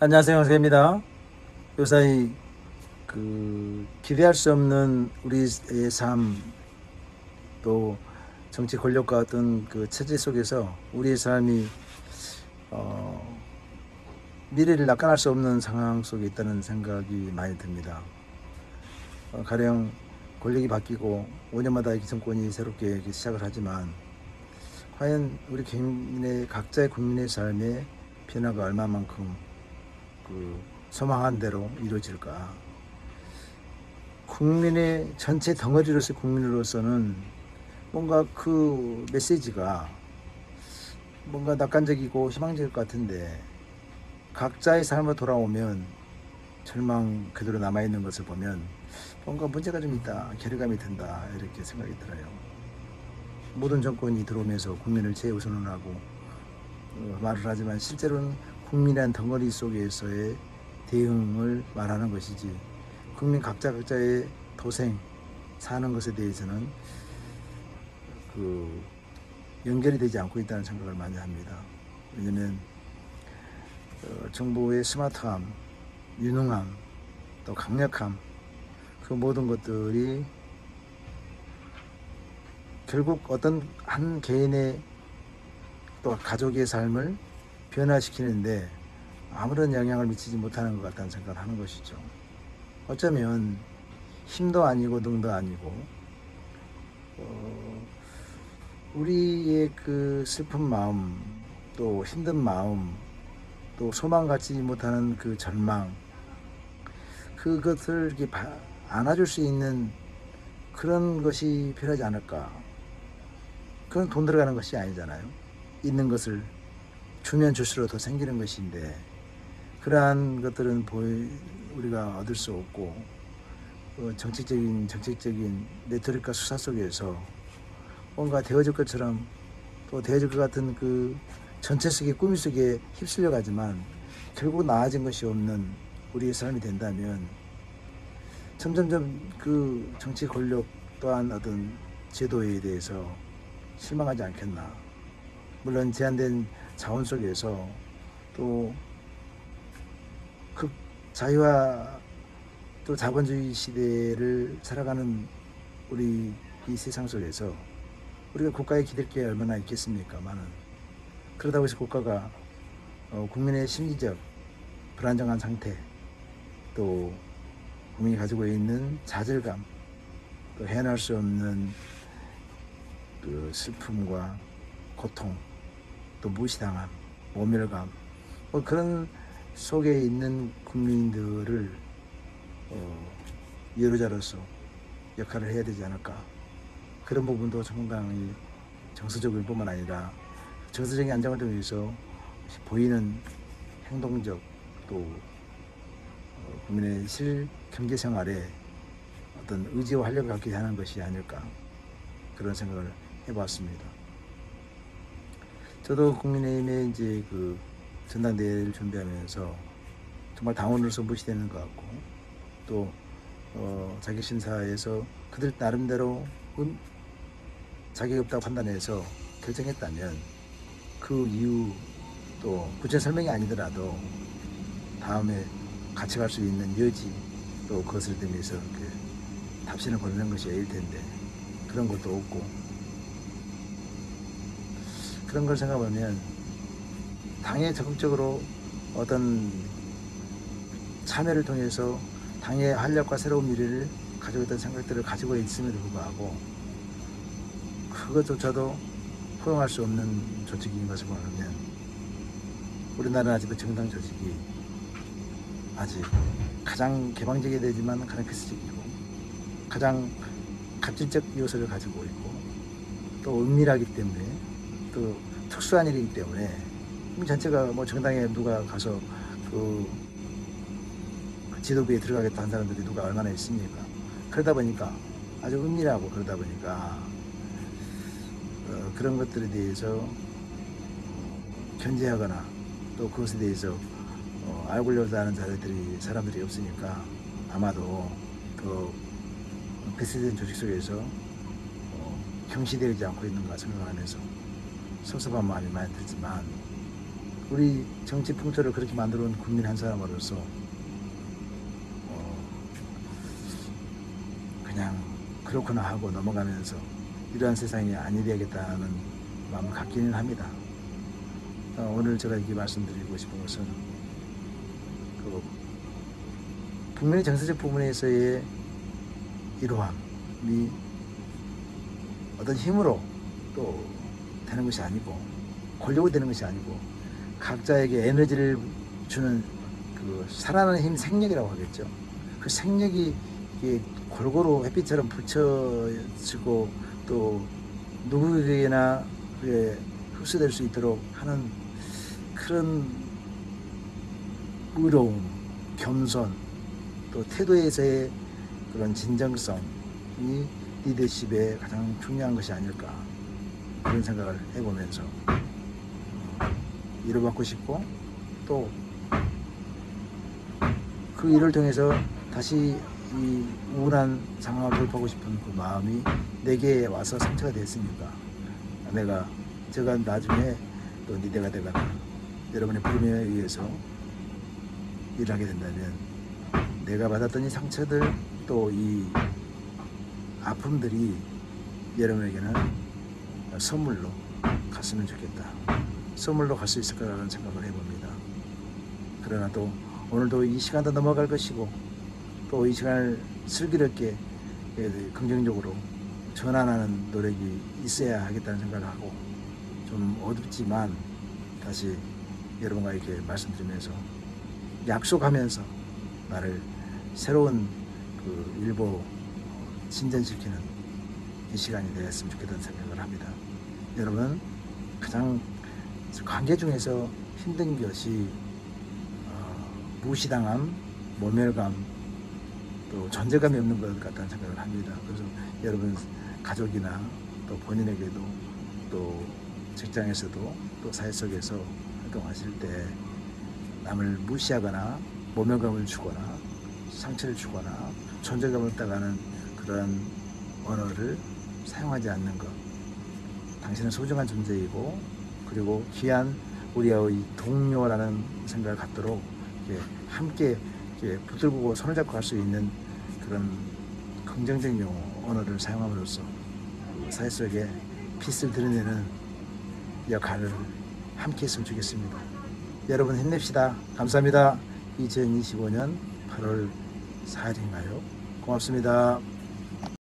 안녕하세요, 황세입니다. 요사이 기대할 수 없는 우리의 삶, 또 정치 권력과 어떤 그 체제 속에서 우리의 삶이 어, 미래를 낙관할 수 없는 상황 속에 있다는 생각이 많이 듭니다. 가령 권력이 바뀌고 5년마다 정권이 새롭게 이렇게 시작을 하지만 과연 우리 국민의 각자의 국민의 삶의 변화가 얼마만큼 소망한 대로 이루어질까? 국민의 전체 덩어리로서 국민으로서는 뭔가 그 메시지가 뭔가 낙관적이고 희망적일 것 같은데 각자의 삶으로 돌아오면 절망 그대로 남아있는 것을 보면 뭔가 문제가 좀 있다, 괴리감이 든다 이렇게 생각이 들어요. 모든 정권이 들어오면서 국민을 최우선으로 하고 말을 하지만 실제로는 국민이란 덩어리 속에서의 대응을 말하는 것이지 국민 각자의 도생 사는 것에 대해서는 연결이 되지 않고 있다는 생각을 많이 합니다. 왜냐하면 정부의 스마트함, 유능함, 또 강력함 그 모든 것들이 결국 어떤 한 개인의 또 가족의 삶을 변화시키는데 아무런 영향을 미치지 못하는 것 같다는 생각을 하는 것이죠. 어쩌면 힘도 아니고 능도 아니고 우리의 그 슬픈 마음, 또 힘든 마음, 또 소망 갖지 못하는 그 절망, 그것을 이렇게 안아줄 수 있는 그런 것이 필요하지 않을까. 그건 돈 들어가는 것이 아니잖아요. 있는 것을 주면 줄수록 더 생기는 것인데 그러한 것들은 우리가 얻을 수 없고 정책적인 네트워크와 수사 속에서 뭔가 되어질 것처럼 또 되어질 것 같은 그 전체 속의 꾸미 속에 휩쓸려 가지만 결국 나아진 것이 없는 우리의 삶이 된다면 점점점 그 정치 권력 또한 어떤 제도에 대해서 실망하지 않겠나. 물론 제한된 자원 속에서 또 자유와 또 자본주의 시대를 살아가는 우리 이 세상 속에서 우리가 국가에 기댈 게 얼마나 있겠습니까만은 그러다고 해서 국가가 국민의 심리적 불안정한 상태 또 국민이 가지고 있는 좌절감 또 헤어날 수 없는 그 슬픔과 고통 또 무시당함 모멸감 그런 속에 있는 국민들을 예로자로서 역할을 해야 되지 않을까. 그런 부분도 상당히 정서적일 뿐만 아니라 정서적인 안정을 위해서 보이는 행동적 또 국민의 경제 생활에 어떤 의지와 활력을 갖게 하는 것이 아닐까 그런 생각을 해봤습니다. 저도 국민의힘에 이제 그 전당대회를 준비하면서 정말 당원으로서 무시되는 것 같고 또 자격심사에서 그들 나름대로 자격이 없다고 판단해서 결정했다면 그 이유 또 구체 설명이 아니더라도 다음에 같이 갈 수 있는 여지 또 그것을 대면서 답신을 보내는 것이 일 텐데 그런 것도 없고 그런 걸 생각하면 당에 적극적으로 어떤 참여를 통해서 당의 활력과 새로운 미래를 가지고 있던 생각들을 가지고 있음에도 불구하고 그것조차도 포용할 수 없는 조직인 것을 보면 우리나라는 아직도 정당 조직이 아직 가장 개방적이 되지만 가장 필수적이고 가장 갑질적 요소를 가지고 있고 또 은밀하기 때문에 또 특수한 일이기 때문에 전체가 뭐 정당에 누가 가서 그 지도부에 들어가겠다 한 사람들이 누가 얼마나 있습니까? 그러다 보니까 아주 은밀하고 그러다 보니까 그런 것들에 대해서 견제하거나 또 그것에 대해서 알고려고 하는 사람들이 없으니까 아마도 그 배치된 조직 속에서 경시되지 않고 있는가 생각하면서 섭섭한 마음이 많이 들지만 우리 정치 풍토를 그렇게 만들어 온 국민 한 사람으로서 그냥 그렇구나 하고 넘어가면서 이러한 세상이 아니 되겠다는 마음을 갖기는 합니다. 오늘 제가 이렇게 말씀드리고 싶은 것은 그 국민의 정서적 부분에서의 이러함이 어떤 힘으로 또 되는 것이 아니고 권력이 되는 것이 아니고 각자에게 에너지를 주는 그 살아나는 힘, 생력이라고 하겠죠. 그 생력이 골고루 햇빛처럼 붙여지고 또 누구에게나 흡수될 수 있도록 하는 그런 의로움, 겸손, 또 태도에서의 그런 진정성이 리더십에 가장 중요한 것이 아닐까 그런 생각을 해보면서 일을 받고 싶고 또 그 일을 통해서 다시 이 우울한 상황을 돌파하고 싶은 그 마음이 내게 와서 상처가 됐으니까 제가 나중에 또 리더가 되거나 여러분의 부름에 의해서 일하게 된다면 내가 받았던 이 상처들 또 이 아픔들이 여러분에게는 선물로 갔으면 좋겠다. 선물로 갈 수 있을 거라는 생각을 해봅니다. 그러나 또 오늘도 이 시간도 넘어갈 것이고 또 이 시간을 슬기롭게 긍정적으로 전환하는 노력이 있어야 하겠다는 생각을 하고 좀 어둡지만 다시 여러분과 이렇게 말씀드리면서 약속하면서 나를 새로운 그 일보 진전시키는 이 시간이 되었으면 좋겠다는 생각을 합니다. 여러분 가장 관계 중에서 힘든 것이 무시당함, 모멸감, 또 존재감이 없는 것 같다는 생각을 합니다. 그래서 여러분 가족이나 또 본인에게도 또 직장에서도 또 사회 속에서 활동하실 때 남을 무시하거나 모멸감을 주거나 상처를 주거나 존재감을 따가는 그런 언어를 사용하지 않는 것. 당신은 소중한 존재이고 그리고 귀한 우리의 동료라는 생각을 갖도록 함께 붙들고 손을 잡고 갈 수 있는 그런 긍정적인 용어, 언어를 사용함으로써 사회 속에 빛을 드러내는 역할을 함께 했으면 좋겠습니다. 여러분 힘냅시다. 감사합니다. 2025년 8월 4일인가요? 고맙습니다.